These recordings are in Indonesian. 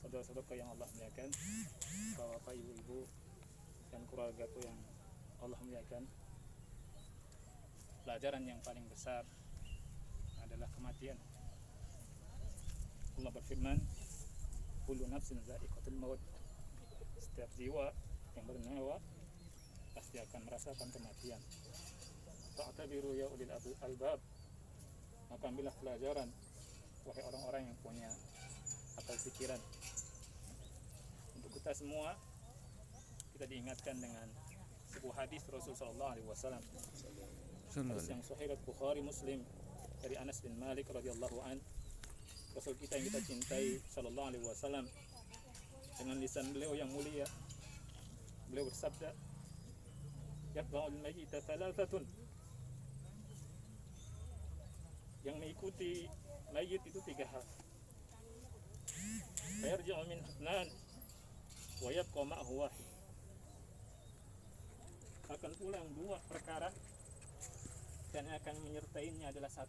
saudara-saudara yang Allah muliakan, bapak, ibu-ibu, dan keluargaku yang Allah muliakan, pelajaran yang paling besar adalah kematian. Allah berfirman, kullu nafsin dha'iqatul maut. Setiap jiwa yang bernyawa pasti akan merasakan kematian. Fa'tabiru ya ulil albab, maka ambillah pelajaran wahai orang-orang yang punya akal pikiran. Untuk kita semua, kita diingatkan dengan sebuah hadis Rasul sallallahu alaihi wasallam. Hadis yang sahih Bukhari Muslim dari Anas bin Malik radhiyallahu an. Rasul kita yang kita cintai sallallahu alaihi wasallam dengan lisan beliau yang mulia, beliau bersabda, yatba'ul mayyita thalathatun. Yang mengikuti mayit itu 3 hal. Fayarji'u min ithnan wa yabqa ma'hu wahid. Akan pulang 2 perkara dan akan menyertainya adalah 1.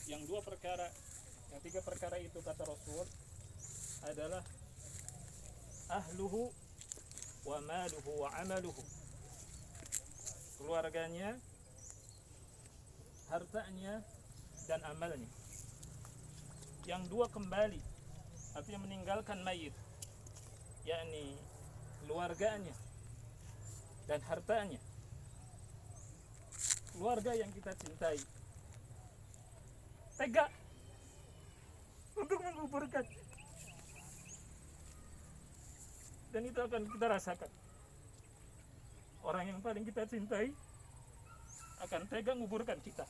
Yang 2 perkara, yang 3 perkara itu kata Rasul adalah ahluhu wa maluhu wa amaluhu. Keluarganya, hartanya, dan amalnya. Yang 2 kembali, artinya meninggalkan mayit, yakni keluarganya dan hartanya. Keluarga yang kita cintai tega untuk menguburkan, dan itu akan kita rasakan. Orang yang paling kita cintai akan tega menguburkan kita.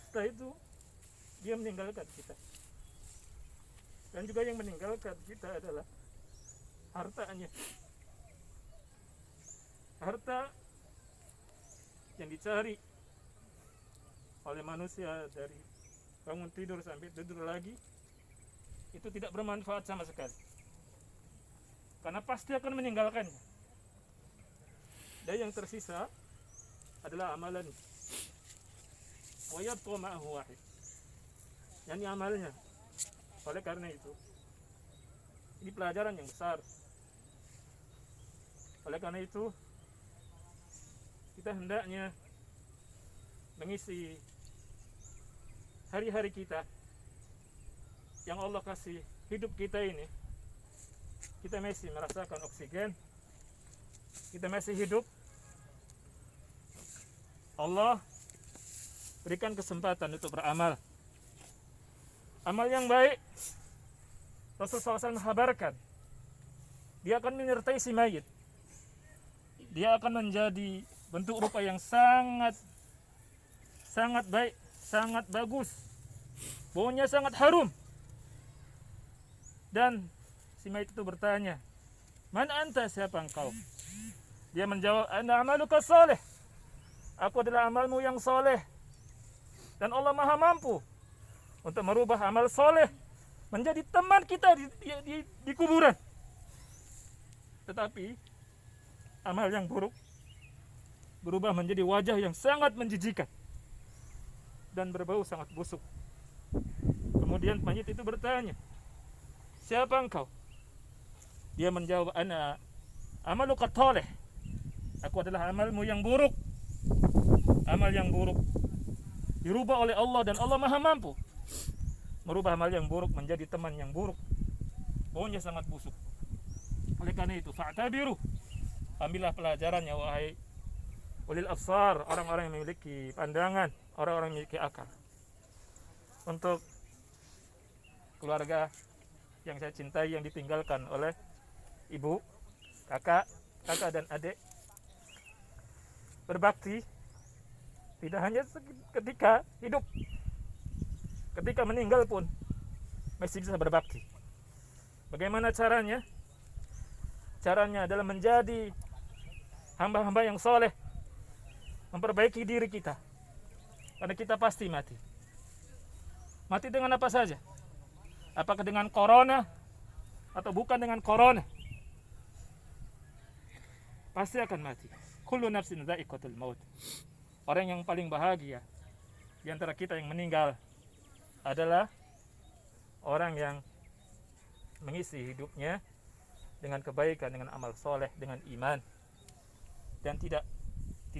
Setelah itu dia meninggalkan kita, dan juga yang meninggalkan kita adalah hartanya. Harta yang dicari oleh manusia dari bangun tidur sampai tidur lagi itu tidak bermanfaat sama sekali, karena pasti akan meninggalkannya. Dan yang tersisa adalah amalan. Wa yabqa ma'ahu wahid, yakni amalnya. Oleh karena itu, ini pelajaran yang besar. Oleh karena itu, kita hendaknya mengisi hari-hari kita yang Allah kasih hidup kita ini. Kita masih merasakan oksigen, kita masih hidup. Allah berikan kesempatan untuk beramal. Amal yang baik, Rasulullah SAW menghabarkan, dia akan menyertai si mayit. Dia akan menjadi bentuk rupa yang sangat baik, sangat bagus. Baunya sangat harum. Dan si mayit itu bertanya, "Man anta, siapa engkau?" Dia menjawab, "Ana amaluka saleh." Aku adalah amalmu yang soleh. Dan Allah Maha mampu untuk merubah amal soleh menjadi teman kita di kuburan. Tetapi amal yang buruk berubah menjadi wajah yang sangat menjijikan dan berbau sangat busuk. Kemudian mayit itu bertanya, "Siapa engkau?" Dia menjawab, "Ana amaluka saleh." Aku adalah amalmu yang buruk. Amal yang buruk dirubah oleh Allah, dan Allah Maha mampu merubah amal yang buruk menjadi teman yang buruk. Baunya sangat busuk. Oleh karena itu, fa'tabiru, ambillah pelajarannya wahai ulil absar, orang-orang yang memiliki pandangan, orang-orang yang memiliki akal. Untuk keluarga yang saya cintai, yang ditinggalkan oleh ibu, kakak dan adik, berbakti tidak hanya ketika hidup, ketika meninggal pun masih bisa berbakti. Bagaimana caranya? Caranya adalah menjadi hamba-hamba yang soleh, memperbaiki diri kita, karena kita pasti mati. Mati dengan apa saja? Apakah dengan corona atau bukan dengan corona? Pasti akan mati. Kullu nafsin dha'iqatul maut. Orang yang paling bahagia di antara kita yang meninggal adalah orang yang mengisi hidupnya dengan kebaikan, dengan amal soleh, dengan iman, dan tidak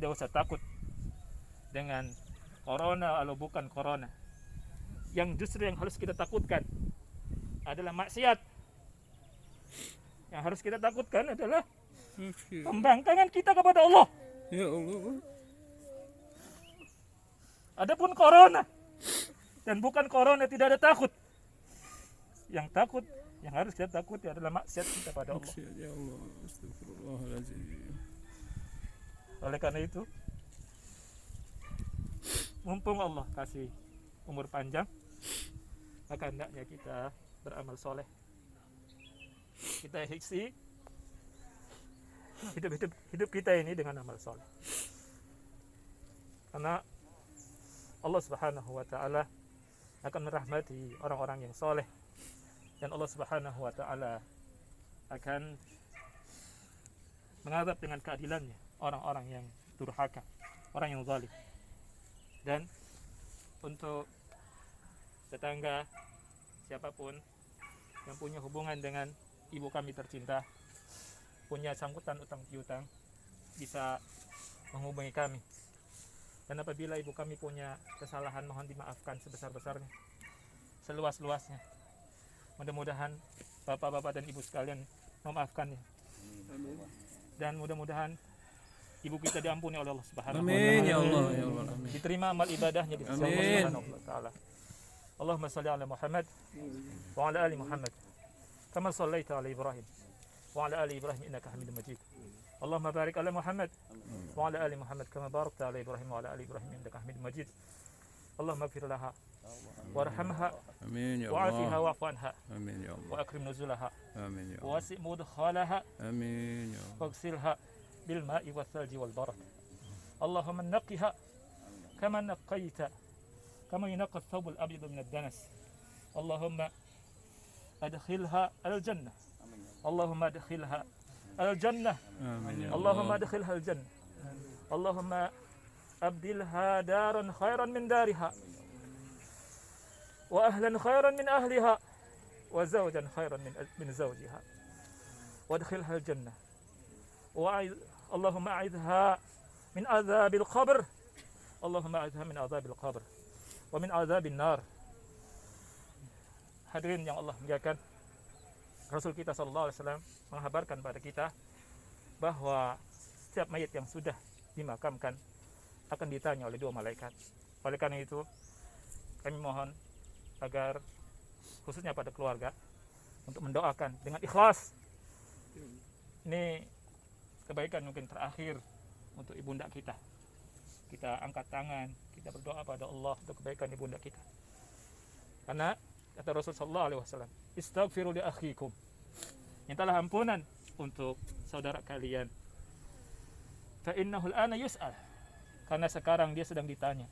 usah takut dengan corona atau bukan corona. Yang justru yang harus kita takutkan adalah maksiat. Yang harus kita takutkan adalah pembangkangan kita kepada Allah. Ya Allah. Adapun corona dan bukan corona tidak ada takut. Yang takut, yang harus kita takuti adalah maksiat kita pada Allah. Ya Allah, astagfirullahaladzim. Oleh karena itu, mumpung Allah kasih umur panjang, maka hendaknya kita beramal soleh. Kita isi hidup kita ini dengan amal soleh. Karena Allah Subhanahu wa taala akan merahmati orang-orang yang soleh, dan Allah Subhanahu wa taala akan mengadab dengan keadilannya orang-orang yang durhaka, orang yang zalim. Dan untuk tetangga siapapun yang punya hubungan dengan ibu kami tercinta, punya sangkutan utang piutang, bisa menghubungi kami. Dan apabila ibu kami punya kesalahan, mohon dimaafkan sebesar-besarnya, seluas-luasnya. Mudah-mudahan bapak-bapak dan ibu sekalian memaafkannya. Dan mudah-mudahan ibu kita diampuni oleh Allah Subhanahu wa taala. Amin ya Allah, ya Allah. Amin. Diterima amal ibadahnya di sisi Allah Subhanahu wa taala. Allahumma shalli ala Muhammad wa ala ali Muhammad kama shallaita ala Ibrahim wa ala ali Ibrahim innaka Hamidum Majid. Allahumma barik ala Muhammad wa ala ali Muhammad kama barakta ala Ibrahim wa ala ali Ibrahim innaka Hamidum Majid. Allahumma ighfir laha warhamha Amin ya wa'afiha Allah. wa'fu anha Amin ya Allah. wa akrim nuzulaha Amin ya Allah. wa wasi' mudkhalaha Amin ya Allah. واغسلها بالماء والثلج والبرد. اللهم نقها كما نقيت كما ينقى الثوب الأبيض من الدنس. اللهم أدخلها الجنة. اللهم أدخلها الجنة. Amin ya اللهم Allah. أدخلها الجنة. اللهم أبدلها دارا خيرا من دارها وأهلا خيرا من أهلها وزوجا خيرا من زوجها وادخلها الجنة. اللهم أعذها من عذاب القبر. اللهم أعذها من عذاب القبر ومن عذاب النار. Hadirin yang Allah muliakan, Rasul kita sallallahu alaihi wasallam menghabarkan pada kita bahwa setiap mayat yang sudah dimakamkan akan ditanya oleh dua malaikat. Oleh karena itu, kami mohon agar khususnya pada keluarga untuk mendoakan dengan ikhlas. Ini kebaikan mungkin terakhir untuk ibunda kita. Kita angkat tangan, kita berdoa pada Allah untuk kebaikan ibunda kita. Karena kata Rasul sallallahu alaihi wasallam, "Istaghfiru li akhikum." Mintalah ampunan untuk saudara kalian. Fa innahu al-ana yus'al. Karena sekarang dia sedang ditanya.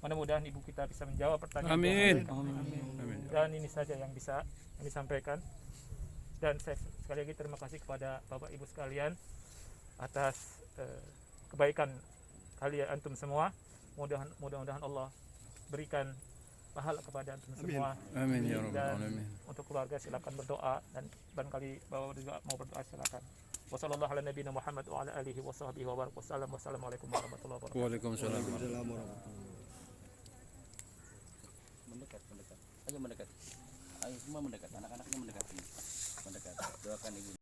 Mudah-mudahan ibu kita bisa menjawab pertanyaan. Amin. Amin. Dan ini saja yang bisa kami sampaikan. Dan saya sekali lagi terima kasih kepada Bapak Ibu sekalian atas kebaikan kalian antum semua. Mudah-mudahan Allah berikan pahala kepada antum semua. Amin ya rabbal Dan alamin. untuk keluarga silakan berdoa, dan barangkali Bapak juga mau berdoa silakan. Wassallallahu ala nabiyina Muhammad wa ala alihi wa sahbihi wa baraka wasallam. Wassalamualaikum warahmatullahi wabarakatuh. Waalaikumsalam. Mendekat. Ayo mendekat. Ayo semua mendekat. Anak-anaknya mendekat. Mendekat. Doakan ibu.